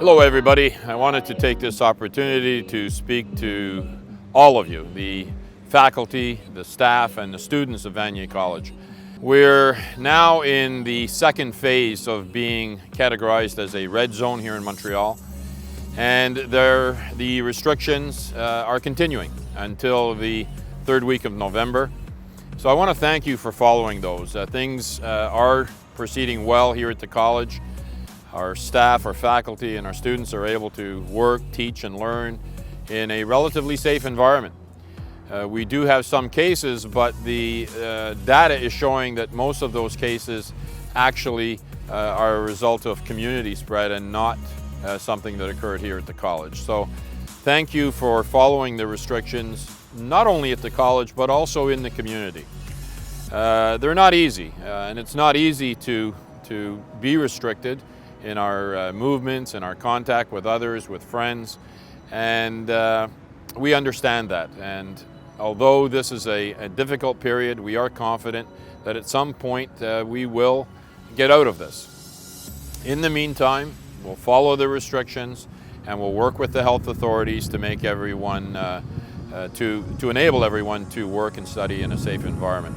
Hello everybody. I wanted to take this opportunity to speak to all of you, the faculty, the staff, and the students of Vanier College. We're now in the second phase of being categorized as a red zone here in Montreal, and the restrictions are continuing until the third week of November. So I want to thank you for following those. Things are proceeding well here at the college. Our staff, our faculty, and our students are able to work, teach, and learn in a relatively safe environment. We do have some cases, but the data is showing that most of those cases actually are a result of community spread and not something that occurred here at the college. So thank you for following the restrictions, not only at the college, but also in the community. They're not easy, and it's not easy to be restricted in our movements, in our contact with others, with friends, and we understand that. And although this is a difficult period, we are confident that at some point we will get out of this. In the meantime, we'll follow the restrictions and we'll work with the health authorities to make everyone, to enable everyone to work and study in a safe environment.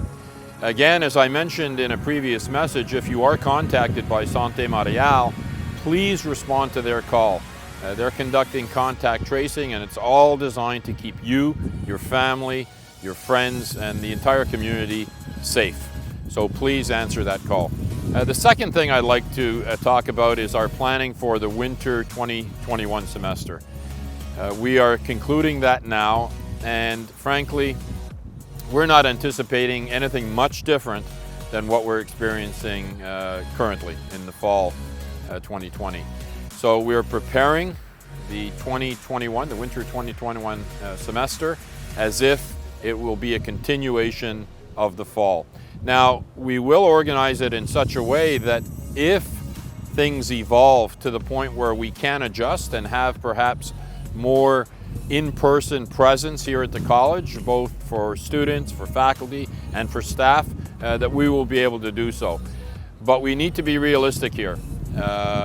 Again, as I mentioned in a previous message, if you are contacted by Santé Montréal, please respond to their call. They're conducting contact tracing, and it's all designed to keep you, your family, your friends, and the entire community safe. So please answer that call. The second thing I'd like to talk about is our planning for the winter 2021 semester. We are concluding that now, and frankly, we're not anticipating anything much different than what we're experiencing currently in the fall 2020. So we're preparing the winter 2021 semester as if it will be a continuation of the fall. Now, we will organize it in such a way that if things evolve to the point where we can adjust and have perhaps more in-person presence here at the college, both for students, for faculty, and for staff, that we will be able to do so. But we need to be realistic here.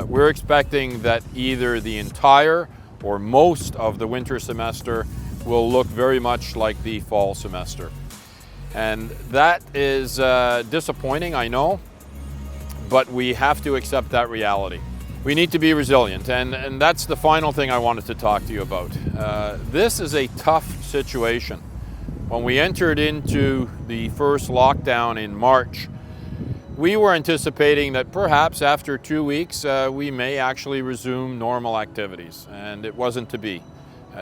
We're expecting that either the entire or most of the winter semester will look very much like the fall semester. And that is disappointing, I know, but we have to accept that reality. We need to be resilient, and that's the final thing I wanted to talk to you about. This is a tough situation. When we entered into the first lockdown in March, we were anticipating that perhaps after 2 weeks we may actually resume normal activities, and it wasn't to be.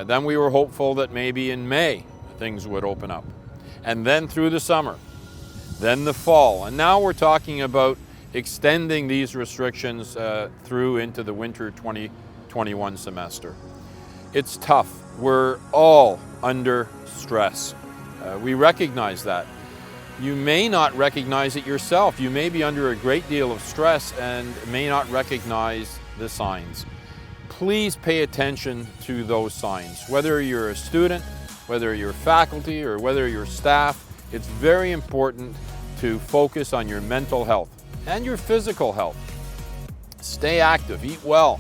Then we were hopeful that maybe in May things would open up, and then through the summer, then the fall, and now we're talking about extending these restrictions through into the winter 2021 semester. It's tough. We're all under stress. We recognize that. You may not recognize it yourself. You may be under a great deal of stress and may not recognize the signs. Please pay attention to those signs. Whether you're a student, whether you're faculty, or whether you're staff, it's very important to focus on your mental health and your physical health. Stay active, eat well.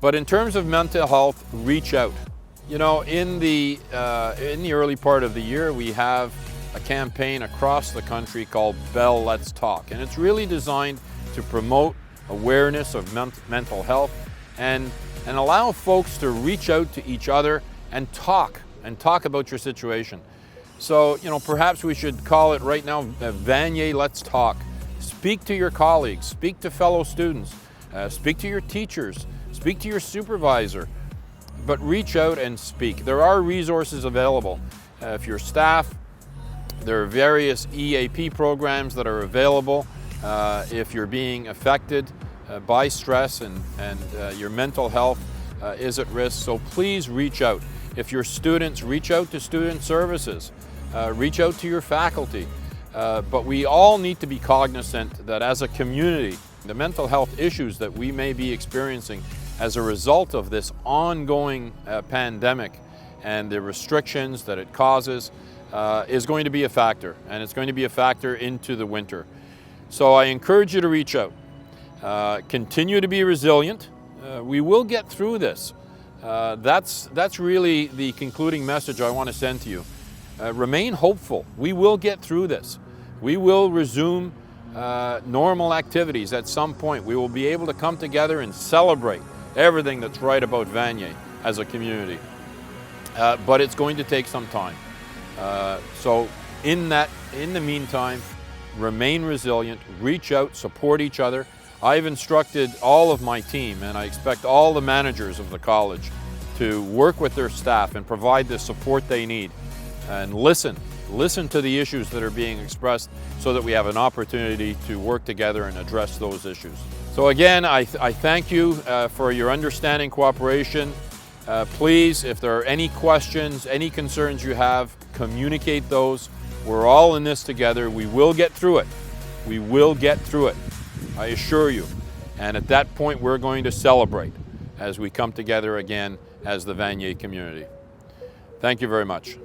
But in terms of mental health, reach out. You know, in the early part of the year, we have a campaign across the country called Bell Let's Talk. And it's really designed to promote awareness of mental health and allow folks to reach out to each other and talk about your situation. So, you know, perhaps we should call it right now, Vanier Let's Talk. Speak to your colleagues, speak to fellow students, speak to your teachers, speak to your supervisor, but reach out and speak. There are resources available. If you're staff, there are various EAP programs that are available if you're being affected by stress and your mental health is at risk. So please reach out. If you're students, reach out to student services, reach out to your faculty. But we all need to be cognizant that as a community, the mental health issues that we may be experiencing as a result of this ongoing pandemic and the restrictions that it causes is going to be a factor, and it's going to be a factor into the winter. So I encourage you to reach out. Continue to be resilient. We will get through this. That's really the concluding message I want to send to you. Remain hopeful. We will get through this. We will resume normal activities at some point. We will be able to come together and celebrate everything that's right about Vanier as a community. But it's going to take some time. So in the meantime, remain resilient, reach out, support each other. I've instructed all of my team, and I expect all the managers of the college to work with their staff and provide the support they need. And listen to the issues that are being expressed so that we have an opportunity to work together and address those issues. So again, I thank you for your understanding, cooperation. Please, if there are any questions, any concerns you have, communicate those. We're all in this together. We will get through it. We will get through it, I assure you. And at that point, we're going to celebrate as we come together again as the Vanier community. Thank you very much.